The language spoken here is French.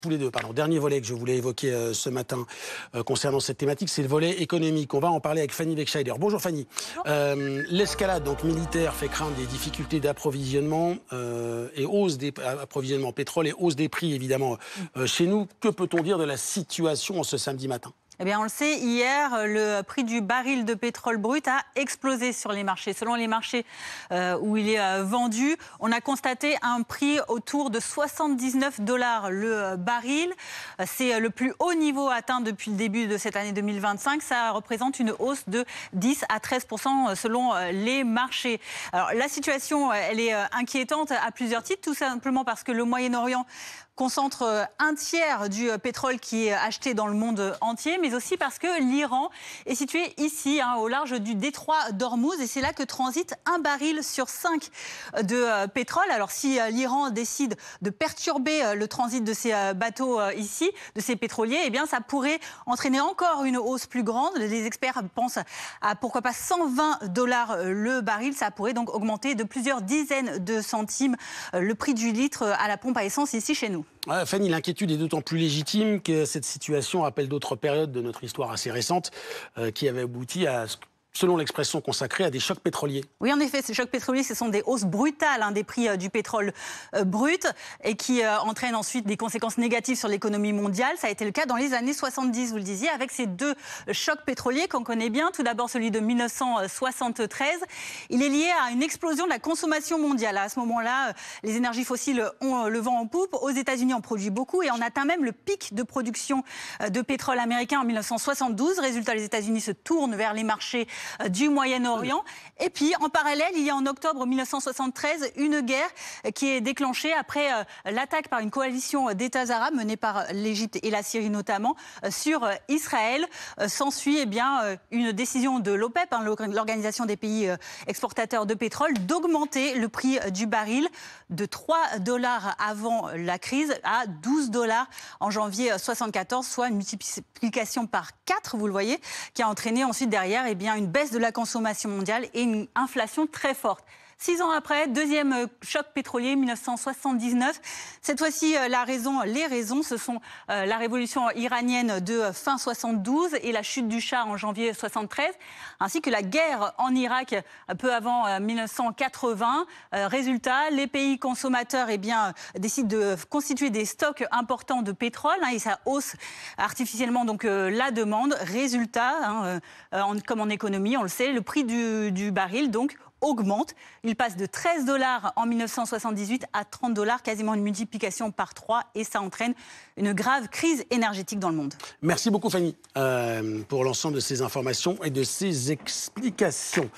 Tous les deux, pardon. Dernier volet que je voulais évoquer ce matin concernant cette thématique, c'est le volet économique. On va en parler avec Fanny Wegscheider. Bonjour Fanny. L'escalade donc militaire fait craindre des difficultés d'approvisionnement et hausse des approvisionnements pétrole et hausse des prix évidemment chez nous. Que peut-on dire de la situation en ce samedi matin ? Eh bien, on le sait, hier, le prix du baril de pétrole brut a explosé sur les marchés. Selon les marchés où il est vendu, on a constaté un prix autour de 79 $ le baril. C'est le plus haut niveau atteint depuis le début de cette année 2025. Ça représente une hausse de 10 à 13% selon les marchés. Alors, la situation, elle est inquiétante à plusieurs titres, tout simplement parce que le Moyen-Orient concentre un tiers du pétrole qui est acheté dans le monde entier, mais aussi parce que l'Iran est situé ici, au large du détroit d'Ormuz, et c'est là que transite un baril sur 5 de pétrole. Alors si l'Iran décide de perturber le transit de ces bateaux ici, de ces pétroliers, eh bien ça pourrait entraîner encore une hausse plus grande. Les experts pensent à pourquoi pas 120 $ le baril. Ça pourrait donc augmenter de plusieurs dizaines de centimes le prix du litre à la pompe à essence ici chez nous. Fanny, l'inquiétude est d'autant plus légitime que cette situation rappelle d'autres périodes de notre histoire assez récente qui avaient abouti à, selon l'expression consacrée, à des chocs pétroliers. Oui, en effet, ces chocs pétroliers, ce sont des hausses brutales des prix du pétrole brut et qui entraînent ensuite des conséquences négatives sur l'économie mondiale. Ça a été le cas dans les années 70, vous le disiez, avec ces deux chocs pétroliers qu'on connaît bien. Tout d'abord, celui de 1973. Il est lié à une explosion de la consommation mondiale. À ce moment-là, les énergies fossiles ont le vent en poupe. Aux États-Unis, on produit beaucoup et on atteint même le pic de production de pétrole américain en 1972. Résultat, les États-Unis se tournent vers les marchés du Moyen-Orient. Et puis, en parallèle, il y a en octobre 1973 une guerre qui est déclenchée après l'attaque par une coalition d'États arabes menée par l'Égypte et la Syrie notamment sur Israël. S'ensuit une décision de l'OPEP, l'Organisation des pays exportateurs de pétrole, d'augmenter le prix du baril de 3 $ avant la crise à 12 $ en janvier 1974, soit une multiplication par 4, vous le voyez, qui a entraîné ensuite derrière une baisse de la consommation mondiale et une inflation très forte. 6 ans après, deuxième choc pétrolier, 1979. Cette fois-ci, les raisons, ce sont la révolution iranienne de fin 72 et la chute du Shah en janvier 73, ainsi que la guerre en Irak peu avant 1980. Résultat, les pays consommateurs décident de constituer des stocks importants de pétrole et ça hausse artificiellement donc la demande. Résultat, comme en économie, on le sait, le prix du baril donc augmente. Il passe de 13 $ en 1978 à 30 $, quasiment une multiplication par 3, et ça entraîne une grave crise énergétique dans le monde. Merci beaucoup Fanny pour l'ensemble de ces informations et de ces explications.